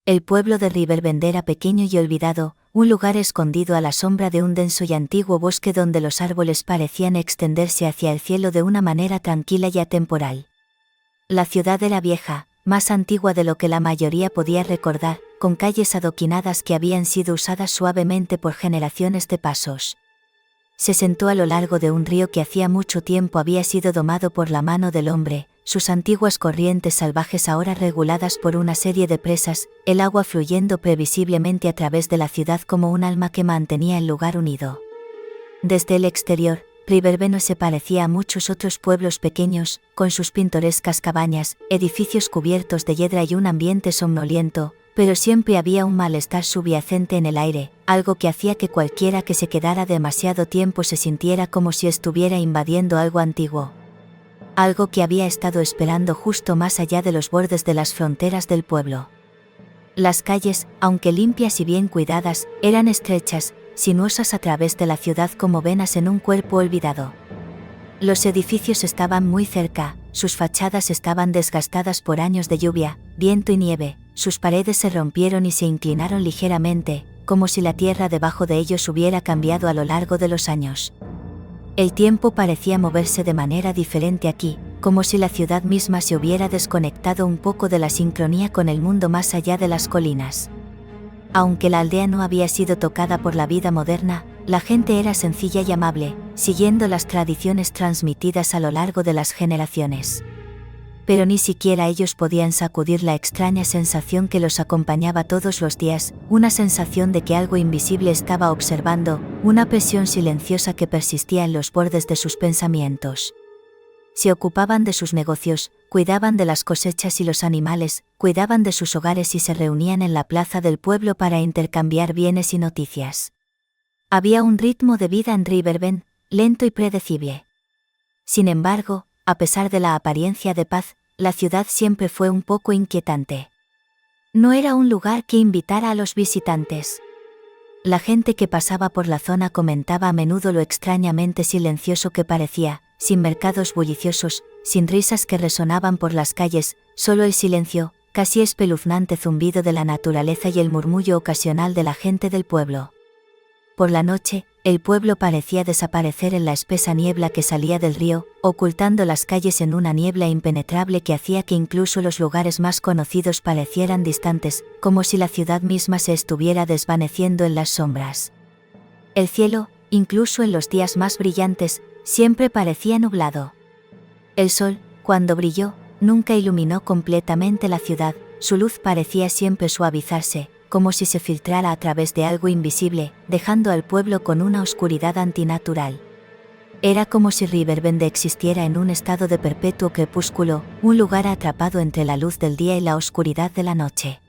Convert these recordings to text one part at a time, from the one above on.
El pueblo de Riverbend era pequeño y olvidado, un lugar escondido a la sombra de un denso y antiguo bosque donde los árboles parecían extenderse hacia el cielo de una manera tranquila y atemporal. La ciudad era vieja, más antigua de lo que la mayoría podía recordar, con calles adoquinadas que habían sido usadas suavemente por generaciones de pasos. Se sentó a lo largo de un río que hacía mucho tiempo había sido domado por la mano del hombre, sus antiguas corrientes salvajes ahora reguladas por una serie de presas, el agua fluyendo previsiblemente a través de la ciudad como un alma que mantenía el lugar unido. Desde el exterior, Riverbend se parecía a muchos otros pueblos pequeños, con sus pintorescas cabañas, edificios cubiertos de hiedra y un ambiente somnoliento, pero siempre había un malestar subyacente en el aire, algo que hacía que cualquiera que se quedara demasiado tiempo se sintiera como si estuviera invadiendo algo antiguo. Algo que había estado esperando justo más allá de los bordes de las fronteras del pueblo. Las calles, aunque limpias y bien cuidadas, eran estrechas, sinuosas a través de la ciudad como venas en un cuerpo olvidado. Los edificios estaban muy cerca, sus fachadas estaban desgastadas por años de lluvia, viento y nieve, sus paredes se rompieron y se inclinaron ligeramente, como si la tierra debajo de ellos hubiera cambiado a lo largo de los años. El tiempo parecía moverse de manera diferente aquí, como si la ciudad misma se hubiera desconectado un poco de la sincronía con el mundo más allá de las colinas. Aunque la aldea no había sido tocada por la vida moderna, la gente era sencilla y amable, siguiendo las tradiciones transmitidas a lo largo de las generaciones. Pero ni siquiera ellos podían sacudir la extraña sensación que los acompañaba todos los días, una sensación de que algo invisible estaba observando, una presión silenciosa que persistía en los bordes de sus pensamientos. Se ocupaban de sus negocios, cuidaban de las cosechas y los animales, cuidaban de sus hogares y se reunían en la plaza del pueblo para intercambiar bienes y noticias. Había un ritmo de vida en Riverbend, lento y predecible. Sin embargo, a pesar de la apariencia de paz, la ciudad siempre fue un poco inquietante. No era un lugar que invitara a los visitantes. La gente que pasaba por la zona comentaba a menudo lo extrañamente silencioso que parecía, sin mercados bulliciosos, sin risas que resonaban por las calles, solo el silencio, casi espeluznante zumbido de la naturaleza y el murmullo ocasional de la gente del pueblo. Por la noche, el pueblo parecía desaparecer en la espesa niebla que salía del río, ocultando las calles en una niebla impenetrable que hacía que incluso los lugares más conocidos parecieran distantes, como si la ciudad misma se estuviera desvaneciendo en las sombras. El cielo, incluso en los días más brillantes, siempre parecía nublado. El sol, cuando brilló, nunca iluminó completamente la ciudad, su luz parecía siempre suavizarse, como si se filtrara a través de algo invisible, dejando al pueblo con una oscuridad antinatural. Era como si Riverbend existiera en un estado de perpetuo crepúsculo, un lugar atrapado entre la luz del día y la oscuridad de la noche.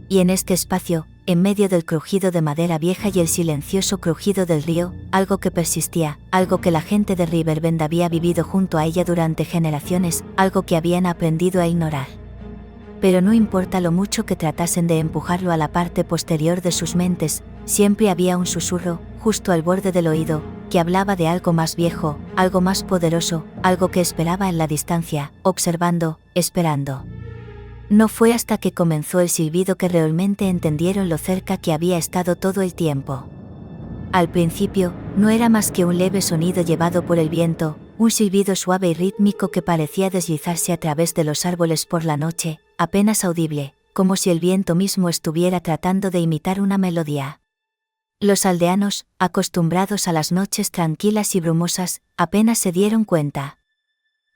Y en este espacio, en medio del crujido de madera vieja y el silencioso crujido del río, algo que persistía, algo que la gente de Riverbend había vivido junto a ella durante generaciones, algo que habían aprendido a ignorar. Pero no importa lo mucho que tratasen de empujarlo a la parte posterior de sus mentes, siempre había un susurro, justo al borde del oído, que hablaba de algo más viejo, algo más poderoso, algo que esperaba en la distancia, observando, esperando. No fue hasta que comenzó el silbido que realmente entendieron lo cerca que había estado todo el tiempo. Al principio, no era más que un leve sonido llevado por el viento, un silbido suave y rítmico que parecía deslizarse a través de los árboles por la noche, apenas audible, como si el viento mismo estuviera tratando de imitar una melodía. Los aldeanos, acostumbrados a las noches tranquilas y brumosas, apenas se dieron cuenta.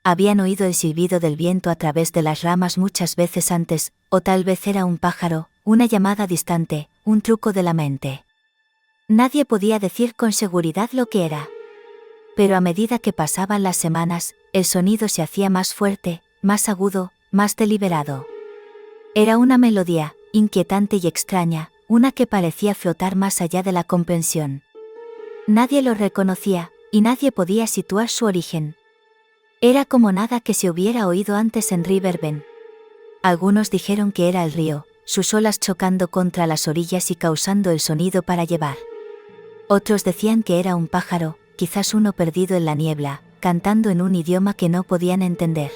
Habían oído el silbido del viento a través de las ramas muchas veces antes, o tal vez era un pájaro, una llamada distante, un truco de la mente. Nadie podía decir con seguridad lo que era. Pero a medida que pasaban las semanas, el sonido se hacía más fuerte, más agudo, más deliberado. Era una melodía, inquietante y extraña, una que parecía flotar más allá de la comprensión. Nadie lo reconocía, y nadie podía situar su origen. Era como nada que se hubiera oído antes en Riverbend. Algunos dijeron que era el río, sus olas chocando contra las orillas y causando el sonido para llevar. Otros decían que era un pájaro, quizás uno perdido en la niebla, cantando en un idioma que no podían entender.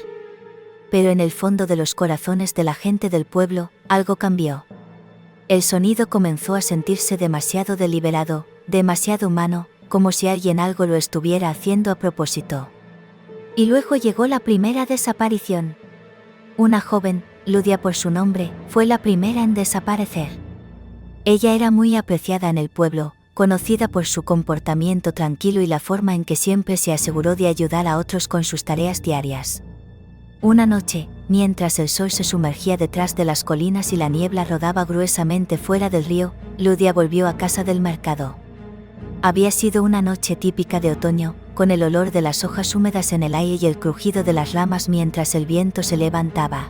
Pero en el fondo de los corazones de la gente del pueblo, algo cambió. El sonido comenzó a sentirse demasiado deliberado, demasiado humano, como si alguien algo lo estuviera haciendo a propósito. Y luego llegó la primera desaparición. Una joven, Ludia por su nombre, fue la primera en desaparecer. Ella era muy apreciada en el pueblo, conocida por su comportamiento tranquilo y la forma en que siempre se aseguró de ayudar a otros con sus tareas diarias. Una noche, mientras el sol se sumergía detrás de las colinas y la niebla rodaba gruesamente fuera del río, Ludia volvió a casa del mercado. Había sido una noche típica de otoño, con el olor de las hojas húmedas en el aire y el crujido de las ramas mientras el viento se levantaba.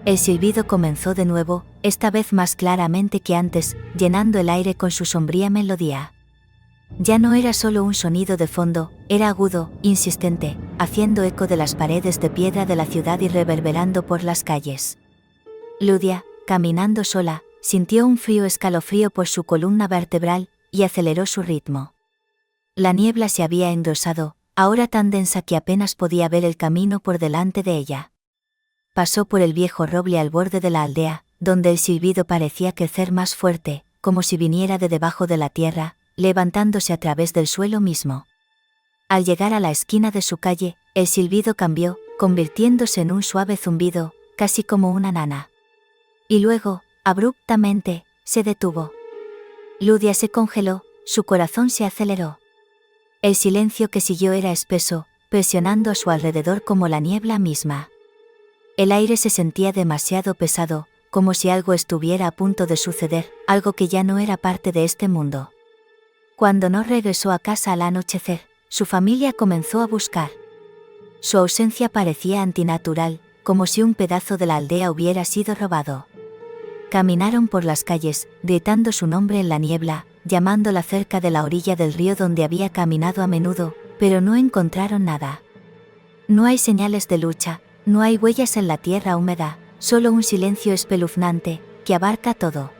El silbido comenzó de nuevo, esta vez más claramente que antes, llenando el aire con su sombría melodía. Ya no era solo un sonido de fondo, era agudo, insistente, haciendo eco de las paredes de piedra de la ciudad y reverberando por las calles. Ludia, caminando sola, sintió un frío escalofrío por su columna vertebral, y aceleró su ritmo. La niebla se había engrosado, ahora tan densa que apenas podía ver el camino por delante de ella. Pasó por el viejo roble al borde de la aldea, donde el silbido parecía crecer más fuerte, como si viniera de debajo de la tierra, levantándose a través del suelo mismo. Al llegar a la esquina de su calle, el silbido cambió, convirtiéndose en un suave zumbido, casi como una nana. Y luego, abruptamente, se detuvo. Ludia se congeló, su corazón se aceleró. El silencio que siguió era espeso, presionando a su alrededor como la niebla misma. El aire se sentía demasiado pesado, como si algo estuviera a punto de suceder, algo que ya no era parte de este mundo. Cuando no regresó a casa al anochecer, su familia comenzó a buscar. Su ausencia parecía antinatural, como si un pedazo de la aldea hubiera sido robado. Caminaron por las calles, gritando su nombre en la niebla, llamándola cerca de la orilla del río donde había caminado a menudo, pero no encontraron nada. No hay señales de lucha, no hay huellas en la tierra húmeda, solo un silencio espeluznante, que abarca todo.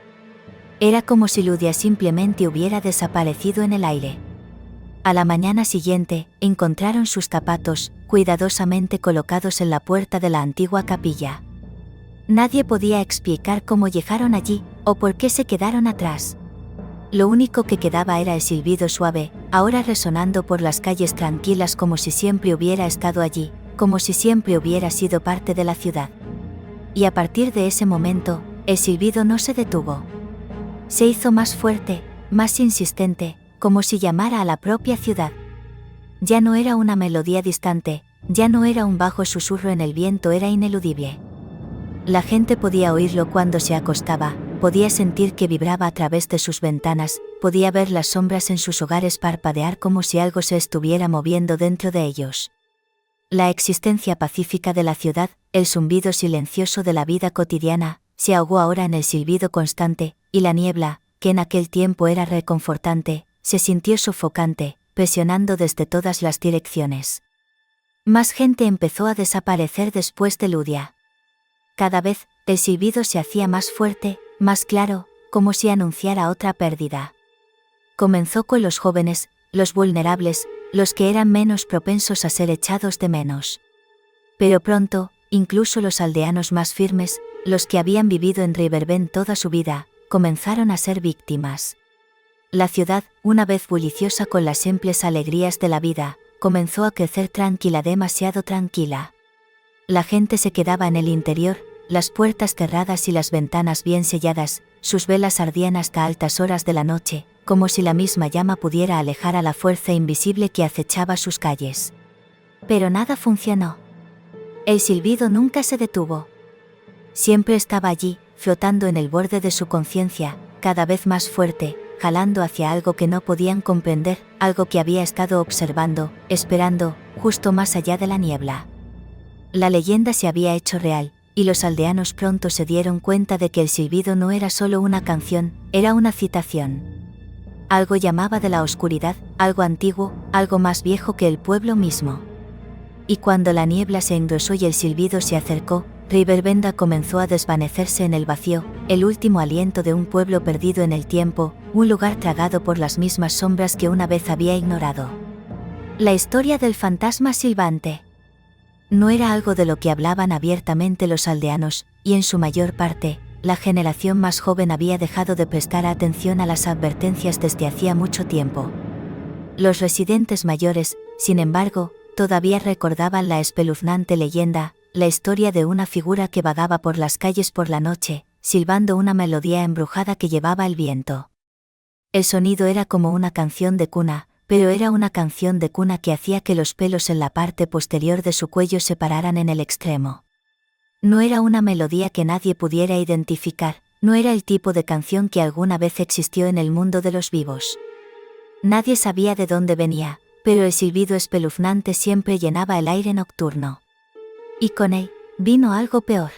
Era como si Ludia simplemente hubiera desaparecido en el aire. A la mañana siguiente, encontraron sus zapatos, cuidadosamente colocados en la puerta de la antigua capilla. Nadie podía explicar cómo llegaron allí, o por qué se quedaron atrás. Lo único que quedaba era el silbido suave, ahora resonando por las calles tranquilas como si siempre hubiera estado allí, como si siempre hubiera sido parte de la ciudad. Y a partir de ese momento, el silbido no se detuvo. Se hizo más fuerte, más insistente, como si llamara a la propia ciudad. Ya no era una melodía distante, ya no era un bajo susurro en el viento, era ineludible. La gente podía oírlo cuando se acostaba, podía sentir que vibraba a través de sus ventanas, podía ver las sombras en sus hogares parpadear como si algo se estuviera moviendo dentro de ellos. La existencia pacífica de la ciudad, el zumbido silencioso de la vida cotidiana, se ahogó ahora en el silbido constante, y la niebla, que en aquel tiempo era reconfortante, se sintió sofocante, presionando desde todas las direcciones. Más gente empezó a desaparecer después de Ludia. Cada vez, el silbido se hacía más fuerte, más claro, como si anunciara otra pérdida. Comenzó con los jóvenes, los vulnerables, los que eran menos propensos a ser echados de menos. Pero pronto, incluso los aldeanos más firmes, los que habían vivido en Riverbend toda su vida, comenzaron a ser víctimas. La ciudad, una vez bulliciosa con las simples alegrías de la vida, comenzó a crecer tranquila, demasiado tranquila. La gente se quedaba en el interior, las puertas cerradas y las ventanas bien selladas, sus velas ardían hasta altas horas de la noche, como si la misma llama pudiera alejar a la fuerza invisible que acechaba sus calles. Pero nada funcionó. El silbido nunca se detuvo. Siempre estaba allí, flotando en el borde de su conciencia, cada vez más fuerte, jalando hacia algo que no podían comprender, algo que había estado observando, esperando, justo más allá de la niebla. La leyenda se había hecho real, y los aldeanos pronto se dieron cuenta de que el silbido no era solo una canción, era una citación. Algo llamaba de la oscuridad, algo antiguo, algo más viejo que el pueblo mismo. Y cuando la niebla se engrosó y el silbido se acercó, Riverbend comenzó a desvanecerse en el vacío, el último aliento de un pueblo perdido en el tiempo, un lugar tragado por las mismas sombras que una vez había ignorado. La historia del fantasma silbante. No era algo de lo que hablaban abiertamente los aldeanos, y en su mayor parte, la generación más joven había dejado de prestar atención a las advertencias desde hacía mucho tiempo. Los residentes mayores, sin embargo, todavía recordaban la espeluznante leyenda, la historia de una figura que vagaba por las calles por la noche, silbando una melodía embrujada que llevaba el viento. El sonido era como una canción de cuna, pero era una canción de cuna que hacía que los pelos en la parte posterior de su cuello se pararan en el extremo. No era una melodía que nadie pudiera identificar, no era el tipo de canción que alguna vez existió en el mundo de los vivos. Nadie sabía de dónde venía, pero el silbido espeluznante siempre llenaba el aire nocturno. Y con él, vino algo peor.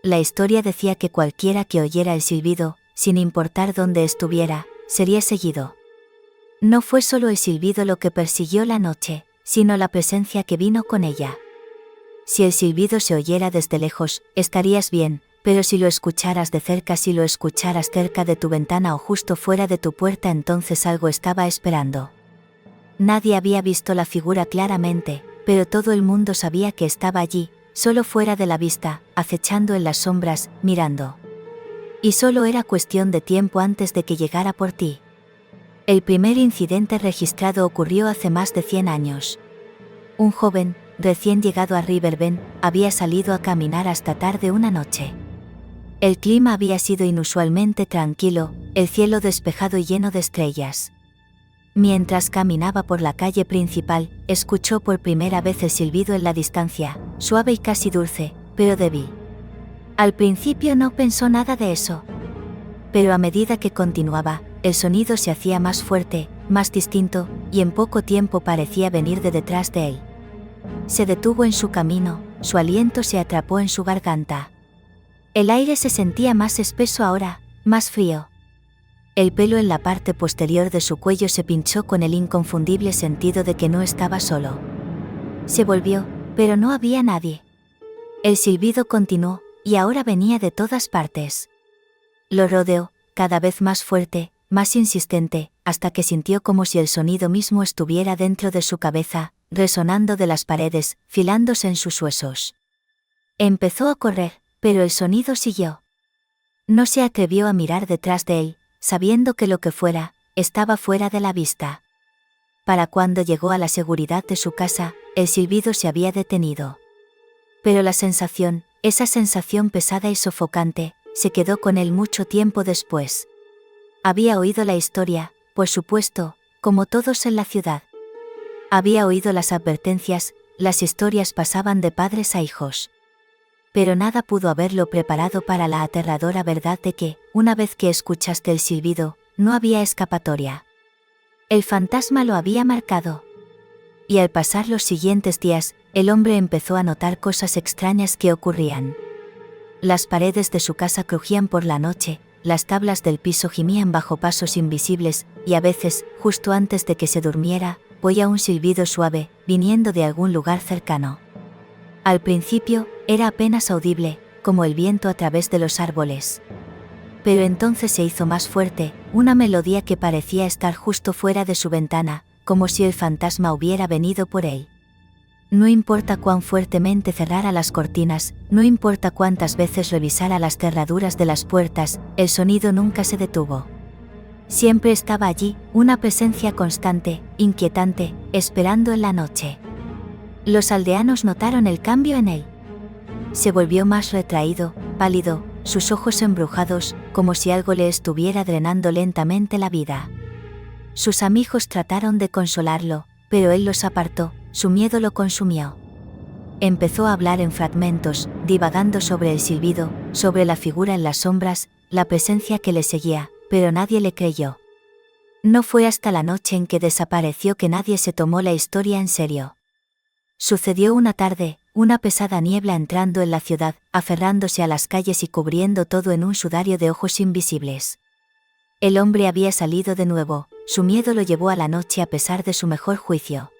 La historia decía que cualquiera que oyera el silbido, sin importar dónde estuviera, sería seguido. No fue solo el silbido lo que persiguió la noche, sino la presencia que vino con ella. Si el silbido se oyera desde lejos, estarías bien, pero si lo escucharas de cerca, si lo escucharas cerca de tu ventana o justo fuera de tu puerta, entonces algo estaba esperando. Nadie había visto la figura claramente, pero todo el mundo sabía que estaba allí, solo fuera de la vista, acechando en las sombras, mirando. Y solo era cuestión de tiempo antes de que llegara por ti. El primer incidente registrado ocurrió hace más de 100 años. Un joven, recién llegado a Riverbend, había salido a caminar hasta tarde una noche. El clima había sido inusualmente tranquilo, el cielo despejado y lleno de estrellas. Mientras caminaba por la calle principal, escuchó por primera vez el silbido en la distancia, suave y casi dulce, pero débil. Al principio no pensó nada de eso. Pero a medida que continuaba, el sonido se hacía más fuerte, más distinto, y en poco tiempo parecía venir de detrás de él. Se detuvo en su camino, su aliento se atrapó en su garganta. El aire se sentía más espeso ahora, más frío. El pelo en la parte posterior de su cuello se pinchó con el inconfundible sentido de que no estaba solo. Se volvió, pero no había nadie. El silbido continuó, y ahora venía de todas partes. Lo rodeó, cada vez más fuerte, más insistente, hasta que sintió como si el sonido mismo estuviera dentro de su cabeza, resonando de las paredes, filándose en sus huesos. Empezó a correr, pero el sonido siguió. No se atrevió a mirar detrás de él, sabiendo que lo que fuera, estaba fuera de la vista. Para cuando llegó a la seguridad de su casa, el silbido se había detenido. Pero la sensación, esa sensación pesada y sofocante, se quedó con él mucho tiempo después. Había oído la historia, por supuesto, como todos en la ciudad. Había oído las advertencias, las historias pasaban de padres a hijos. Pero nada pudo haberlo preparado para la aterradora verdad de que, una vez que escuchaste el silbido, no había escapatoria. El fantasma lo había marcado. Y al pasar los siguientes días, el hombre empezó a notar cosas extrañas que ocurrían. Las paredes de su casa crujían por la noche, las tablas del piso gimían bajo pasos invisibles, y a veces, justo antes de que se durmiera, oía un silbido suave, viniendo de algún lugar cercano. Al principio, era apenas audible, como el viento a través de los árboles. Pero entonces se hizo más fuerte, una melodía que parecía estar justo fuera de su ventana, como si el fantasma hubiera venido por él. No importa cuán fuertemente cerrara las cortinas, no importa cuántas veces revisara las cerraduras de las puertas, el sonido nunca se detuvo. Siempre estaba allí, una presencia constante, inquietante, esperando en la noche. Los aldeanos notaron el cambio en él. Se volvió más retraído, pálido, sus ojos embrujados, como si algo le estuviera drenando lentamente la vida. Sus amigos trataron de consolarlo, pero él los apartó, su miedo lo consumió. Empezó a hablar en fragmentos, divagando sobre el silbido, sobre la figura en las sombras, la presencia que le seguía, pero nadie le creyó. No fue hasta la noche en que desapareció que nadie se tomó la historia en serio. Sucedió una tarde, una pesada niebla entrando en la ciudad, aferrándose a las calles y cubriendo todo en un sudario de ojos invisibles. El hombre había salido de nuevo, su miedo lo llevó a la noche a pesar de su mejor juicio.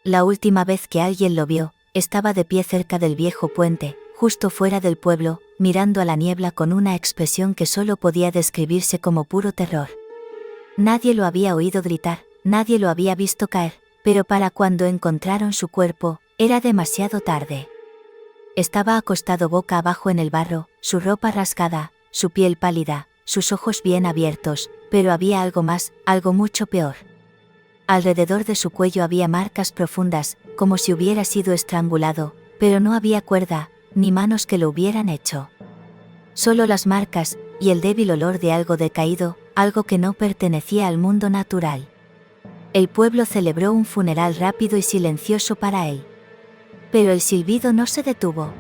La última vez que alguien lo vio, estaba de pie cerca del viejo puente, justo fuera del pueblo, mirando a la niebla con una expresión que solo podía describirse como puro terror. Nadie lo había oído gritar, nadie lo había visto caer, pero para cuando encontraron su cuerpo, era demasiado tarde. Estaba acostado boca abajo en el barro, su ropa rasgada, su piel pálida, sus ojos bien abiertos, pero había algo más, algo mucho peor. Alrededor de su cuello había marcas profundas, como si hubiera sido estrangulado, pero no había cuerda, ni manos que lo hubieran hecho. Solo las marcas, y el débil olor de algo decaído, algo que no pertenecía al mundo natural. El pueblo celebró un funeral rápido y silencioso para él. Pero el silbido no se detuvo.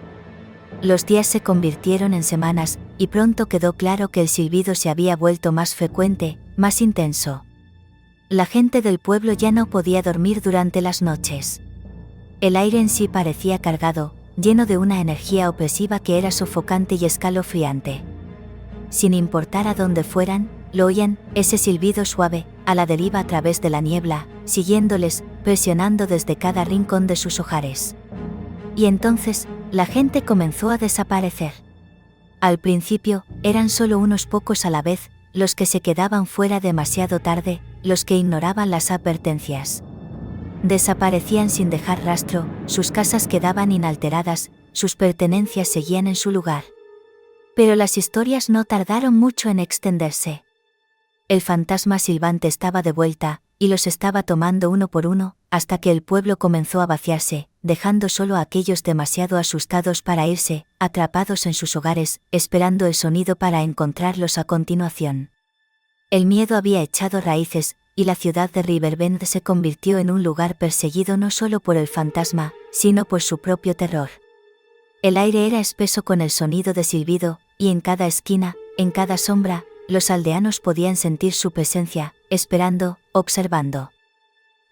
Los días se convirtieron en semanas, y pronto quedó claro que el silbido se había vuelto más frecuente, más intenso. La gente del pueblo ya no podía dormir durante las noches. El aire en sí parecía cargado, lleno de una energía opresiva que era sofocante y escalofriante. Sin importar a dónde fueran, lo oían, ese silbido suave, a la deriva a través de la niebla, siguiéndoles, presionando desde cada rincón de sus hogares. Y entonces, la gente comenzó a desaparecer. Al principio, eran solo unos pocos a la vez, los que se quedaban fuera demasiado tarde, los que ignoraban las advertencias. Desaparecían sin dejar rastro, sus casas quedaban inalteradas, sus pertenencias seguían en su lugar. Pero las historias no tardaron mucho en extenderse. El fantasma silbante estaba de vuelta, y los estaba tomando uno por uno, hasta que el pueblo comenzó a vaciarse, dejando solo a aquellos demasiado asustados para irse, atrapados en sus hogares, esperando el sonido para encontrarlos a continuación. El miedo había echado raíces, y la ciudad de Riverbend se convirtió en un lugar perseguido no solo por el fantasma, sino por su propio terror. El aire era espeso con el sonido de silbido, y en cada esquina, en cada sombra, los aldeanos podían sentir su presencia, esperando, observando.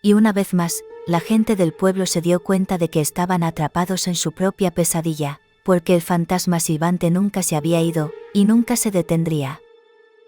Y una vez más, la gente del pueblo se dio cuenta de que estaban atrapados en su propia pesadilla, porque el fantasma silbante nunca se había ido, y nunca se detendría.